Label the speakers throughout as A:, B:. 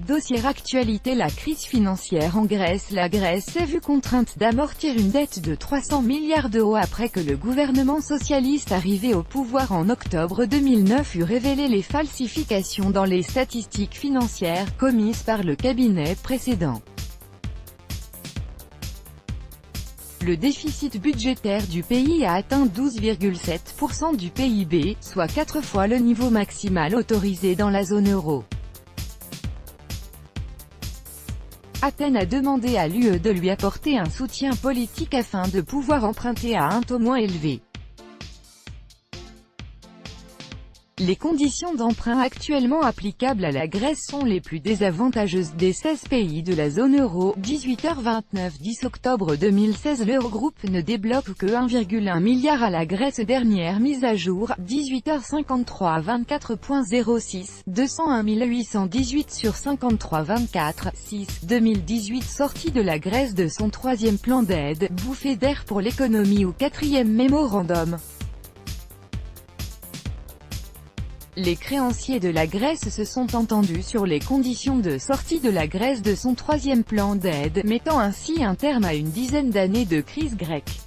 A: Dossier actualité. La crise financière en Grèce. La Grèce s'est vue contrainte d'amortir une dette de 300 milliards d'euros après que le gouvernement socialiste arrivé au pouvoir en octobre 2009 eut révélé les falsifications dans les statistiques financières commises par le cabinet précédent. Le déficit budgétaire du pays a atteint 12,7% du PIB, soit 4 fois le niveau maximal autorisé dans la zone euro. Athènes a demandé à l'UE de lui apporter un soutien politique afin de pouvoir emprunter à un taux moins élevé. Les conditions d'emprunt actuellement applicables à la Grèce sont les plus désavantageuses des 16 pays de la zone euro. 18h29 10 octobre 2016. L'Eurogroupe ne débloque que 1,1 milliard à la Grèce. Dernière mise à jour, 18h53 24.06, 201 818 sur 53 24, 6, 2018. Sortie de la Grèce de son troisième plan d'aide, bouffée d'air pour l'économie ou quatrième mémorandum. Les créanciers de la Grèce se sont entendus sur les conditions de sortie de la Grèce de son troisième plan d'aide, mettant ainsi un terme à une dizaine d'années de crise grecque.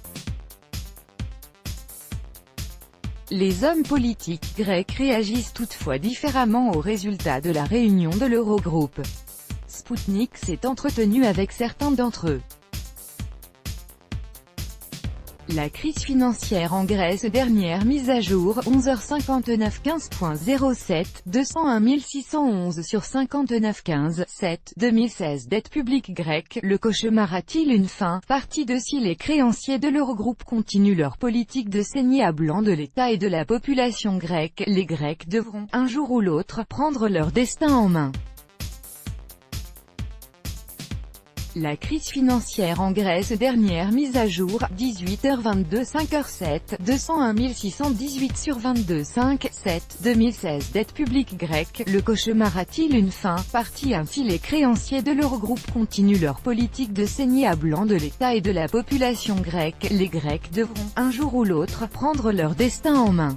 A: Les hommes politiques grecs réagissent toutefois différemment aux résultats de la réunion de l'Eurogroupe. Sputnik s'est entretenu avec certains d'entre eux. La crise financière en Grèce. Dernière mise à jour, 11h59 15.07, 201 611 sur 59 15, 7, 2016. Dette publique grecque. Le cauchemar a-t-il une fin? Partie de si les créanciers de l'Eurogroupe continuent leur politique de saigner à blanc de l'État et de la population grecque, les Grecs devront, un jour ou l'autre, prendre leur destin en main. La crise financière en Grèce. Dernière mise à jour, 18h22 5h07, 201 618 sur 22 5, 7, 2016. Dette publique grecque. Le cauchemar a-t-il une fin? Partie ainsi les créanciers de l'Eurogroupe continuent leur politique de saigner à blanc de l'État et de la population grecque, les Grecs devront, un jour ou l'autre, prendre leur destin en main.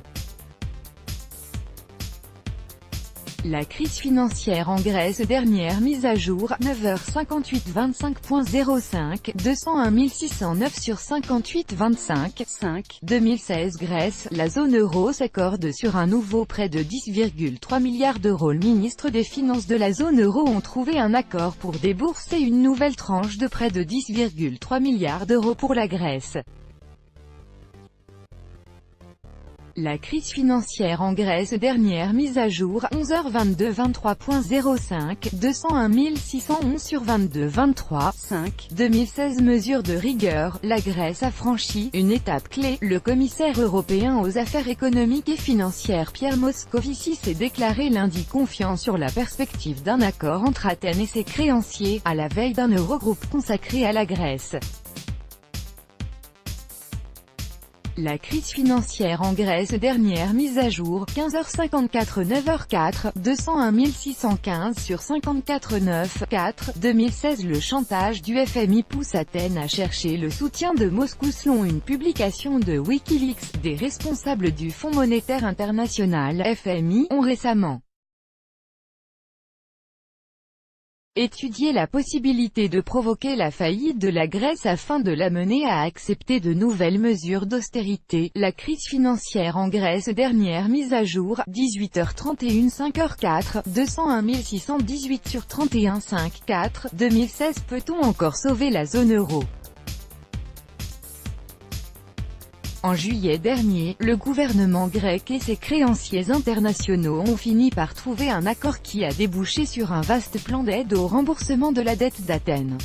A: La crise financière en Grèce. Dernière mise à jour, 9h58 25.05, 201 609 sur 58 25, 5, 2016. Grèce, la zone euro s'accorde sur un nouveau prêt de 10,3 milliards d'euros. Le ministre des Finances de la zone euro ont trouvé un accord pour débourser une nouvelle tranche de près de 10,3 milliards d'euros pour la Grèce. La crise financière en Grèce. Dernière mise à jour, 11h22 23.05, 201 611 sur 22 23, 5, 2016. Mesures de rigueur. La Grèce a franchi une étape clé. Le commissaire européen aux affaires économiques et financières Pierre Moscovici s'est déclaré lundi confiant sur la perspective d'un accord entre Athènes et ses créanciers, à la veille d'un Eurogroupe consacré à la Grèce. La crise financière en Grèce. Dernière mise à jour, 15h54 9h04, 201 615 sur 54 9, 4, 2016. Le chantage du FMI pousse Athènes à chercher le soutien de Moscou selon une publication de Wikileaks. Des responsables du Fonds monétaire international (FMI) ont récemment étudier la possibilité de provoquer la faillite de la Grèce afin de l'amener à accepter de nouvelles mesures d'austérité. La crise financière en Grèce. Dernière mise à jour, 18h31 5h04, 201 618 sur 31 5, 4, 2016. Peut-on encore sauver la zone euro? En juillet dernier, le gouvernement grec et ses créanciers internationaux ont fini par trouver un accord qui a débouché sur un vaste plan d'aide au remboursement de la dette d'Athènes.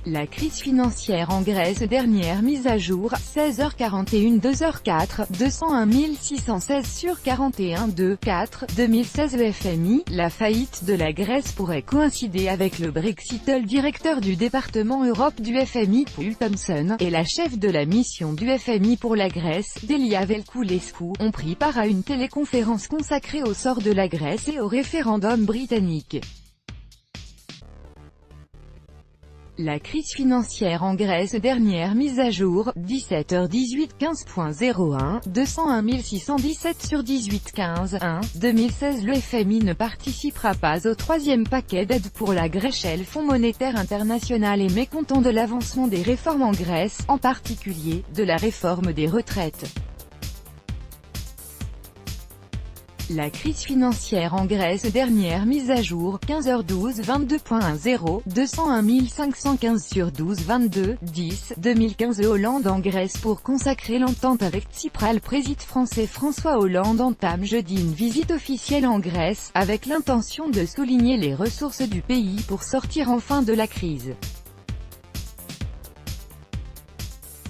A: La crise financière en Grèce. Dernière mise à jour, 16h41 2h04, 201 616 sur 41 2, 4, 2016. Le FMI, la faillite de la Grèce pourrait coïncider avec le Brexit. Le directeur du département Europe du FMI, Paul Thompson, et la chef de la mission du FMI pour la Grèce, Delia Velkoulescu, ont pris part à une téléconférence consacrée au sort de la Grèce et au référendum britannique. La crise financière en Grèce, dernière mise à jour, 17h18 15.01, 201 617 sur 18 15 1, 2016. Le FMI ne participera pas au troisième paquet d'aide pour la Grèce. Le Fonds monétaire international est mécontent de l'avancement des réformes en Grèce, en particulier, de la réforme des retraites. La crise financière en Grèce, dernière mise à jour, 15h12 22.10, 201 515 sur 12 22 10, 2015. Hollande en Grèce pour consacrer l'entente avec Tsipras. Le président français François Hollande entame jeudi une visite officielle en Grèce, avec l'intention de souligner les ressources du pays pour sortir enfin de la crise.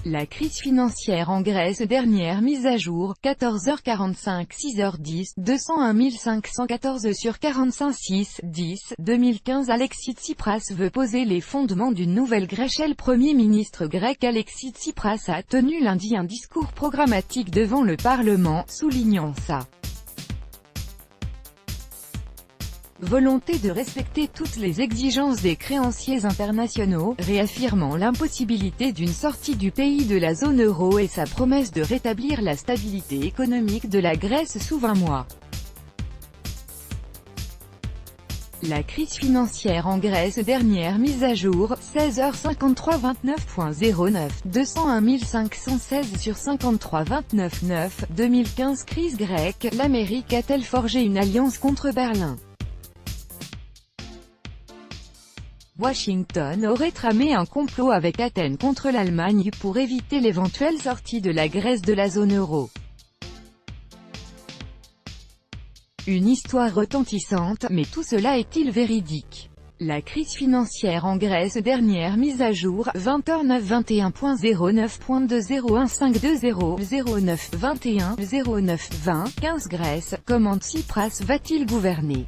A: La crise financière en Grèce, dernière mise à jour, 14h45 6h10, 201 514 sur 45 6 10, 2015. Alexis Tsipras veut poser les fondements d'une nouvelle Grèce. Le Premier ministre grec Alexis Tsipras a tenu lundi un discours programmatique devant le Parlement, soulignant sa volonté de respecter toutes les exigences des créanciers internationaux, réaffirmant l'impossibilité d'une sortie du pays de la zone euro et sa promesse de rétablir la stabilité économique de la Grèce sous 20 mois. La crise financière en Grèce, dernière mise à jour, 16h53 29.09, 201 516 sur 53 29 9, 2015. Crise grecque, l'Amérique a-t-elle forgé une alliance contre Berlin? Washington aurait tramé un complot avec Athènes contre l'Allemagne pour éviter l'éventuelle sortie de la Grèce de la zone euro. Une histoire retentissante, mais tout cela est-il véridique? La crise financière en Grèce, dernière mise à jour, 20h09 21.09.201520 09 21 09 20 15. Grèce, comment Tsipras va-t-il gouverner?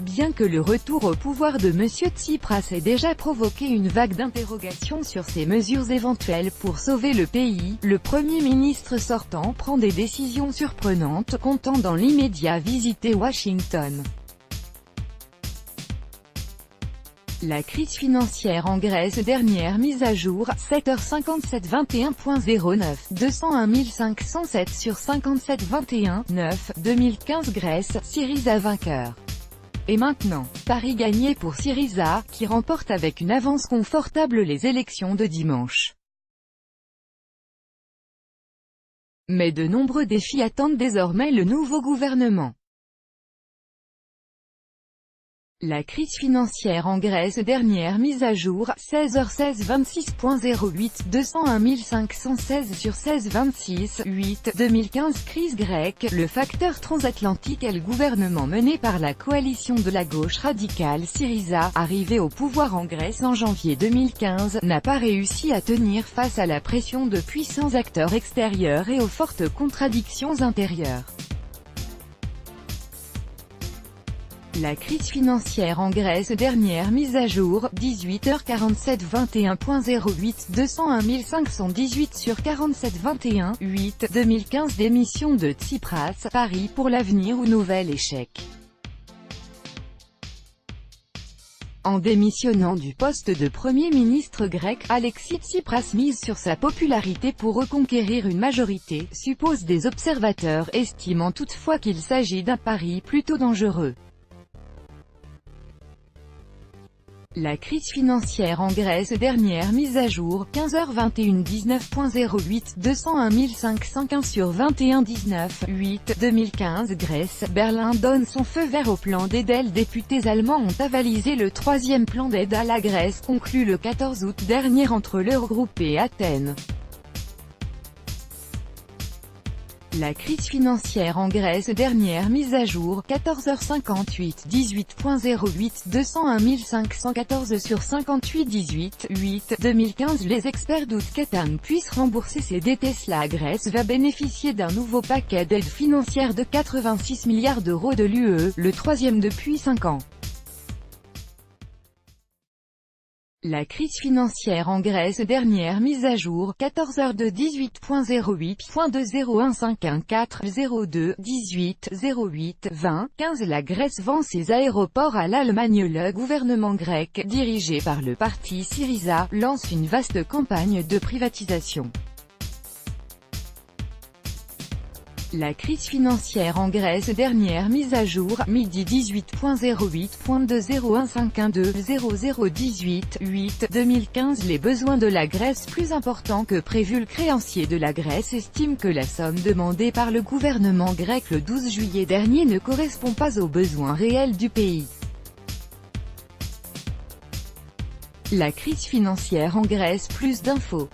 A: Bien que le retour au pouvoir de M. Tsipras ait déjà provoqué une vague d'interrogations sur ses mesures éventuelles pour sauver le pays, le Premier ministre sortant prend des décisions surprenantes, comptant dans l'immédiat visiter Washington. La crise financière en Grèce, dernière mise à jour, 7h57 21.09, 201 507 sur 57 21 9, 2015. Grèce, Syriza vainqueur. Et maintenant, pari gagné pour Syriza, qui remporte avec une avance confortable les élections de dimanche. Mais de nombreux défis attendent désormais le nouveau gouvernement. La crise financière en Grèce, dernière mise à jour, 16h16 26.08, 201 516 sur 16 26 8, 2015. Crise grecque, le facteur transatlantique et le gouvernement mené par la coalition de la gauche radicale Syriza, arrivé au pouvoir en Grèce en janvier 2015, n'a pas réussi à tenir face à la pression de puissants acteurs extérieurs et aux fortes contradictions intérieures. La crise financière en Grèce, dernière mise à jour, 18h47 21.08, 201 518 sur 47 21 8, 2015. Démission de Tsipras, pari pour l'avenir ou nouvel échec. En démissionnant du poste de Premier ministre grec, Alexis Tsipras mise sur sa popularité pour reconquérir une majorité, suppose des observateurs, estimant toutefois qu'il s'agit d'un pari plutôt dangereux. La crise financière en Grèce, dernière mise à jour, 15h21 19.08, 201 515 sur 21 19 8, 2015. Grèce, Berlin donne son feu vert au plan d'aide. Les députés allemands ont avalisé le troisième plan d'aide à la Grèce conclu le 14 août dernier entre l'Eurogroupe et Athènes. La crise financière en Grèce, dernière mise à jour, 14h58 18.08, 201 514 sur 58 18 8, 2015. Les experts doutent qu'Athènes puisse rembourser ses dettes. La Grèce va bénéficier d'un nouveau paquet d'aide financière de 86 milliards d'euros de l'UE, le troisième depuis 5 ans. La crise financière en Grèce. Dernière mise à jour, 14h de 18.08.201514018082015. La Grèce vend ses aéroports à l'Allemagne. Le gouvernement grec, dirigé par le parti Syriza, lance une vaste campagne de privatisation. La crise financière en Grèce. Dernière mise à jour, midi 18.08.20151200118.8.2015. Les besoins de la Grèce plus importants que prévu. Le créancier de la Grèce estime que la somme demandée par le gouvernement grec le 12 juillet dernier ne correspond pas aux besoins réels du pays. La crise financière en Grèce. Plus d'infos.